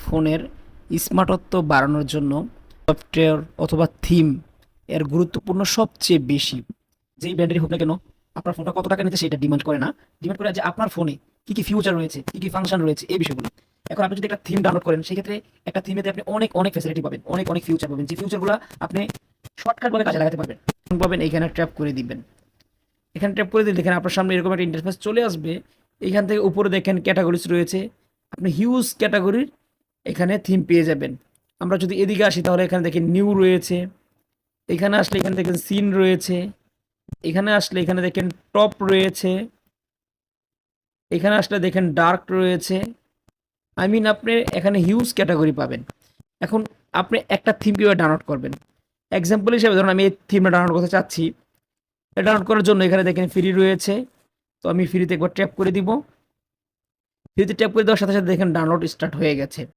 ফোনের স্মার্টত্ব বাড়ানোর জন্য সফটওয়্যার অথবা থিম এর গুরুত্বপূর্ণ সবচেয়ে বেশি। যেই ব্র্যান্ডেরই হোক না কেন, আপনার ফোনটা কত টাকা নিতে সেটা ডিমান্ড করে না, ডিমান্ড করে যে আপনার ফোনে কি কি ফিউচার রয়েছে, কি কি ফাংশন রয়েছে, এই বিষয়গুলো। এখন আপনি যদি একটা থিম ডাউনলোড করেন, সেক্ষেত্রে একটা থিমেতে আপনি অনেক অনেক ফ্যাসিলিটি পাবেন, অনেক অনেক ফিউচার পাবেন, যে ফিউচারগুলো আপনি শর্টকাট ভাবে কাজে লাগাতে পারবেন। পাবেন এইখানে ট্যাপ করে দিবেন। এখানে ট্যাপ করে দিলে দেখেন আপনার সামনে এরকম একটা ইন্টারফেস চলে আসবে। এইখান থেকে উপরে দেখেন ক্যাটাগরিজ রয়েছে, আপনি হিউজ ক্যাটাগরির এখানে থিম পেয়ে যাবেন। আমরা যদি এদিকে আসি তাহলে এখানে দেখেন নিউ রয়েছে, এখানে আসলে এখানে দেখেন সিন রয়েছে, এখানে আসলে এখানে দেখেন টপ রয়েছে, এখানে আসলে দেখেন ডার্ক রয়েছে। আই মিন আপনি এখানে হিউজ ক্যাটাগরি পাবেন। এখন আপনি একটা থিম কীভাবে ডাউনলোড করবেন, এক্সাম্পল হিসেবে ধরুন আমি এই থিমটা ডাউনলোড করতে চাচ্ছি। এটা ডাউনলোড করার জন্য এখানে দেখেন ফ্রি রয়েছে, তো আমি ফ্রিতে একবার ট্যাপ করে দিব। ফ্রিতে ট্যাপ করে দেওয়ার সাথে সাথে দেখেন ডাউনলোড স্টার্ট হয়ে গেছে।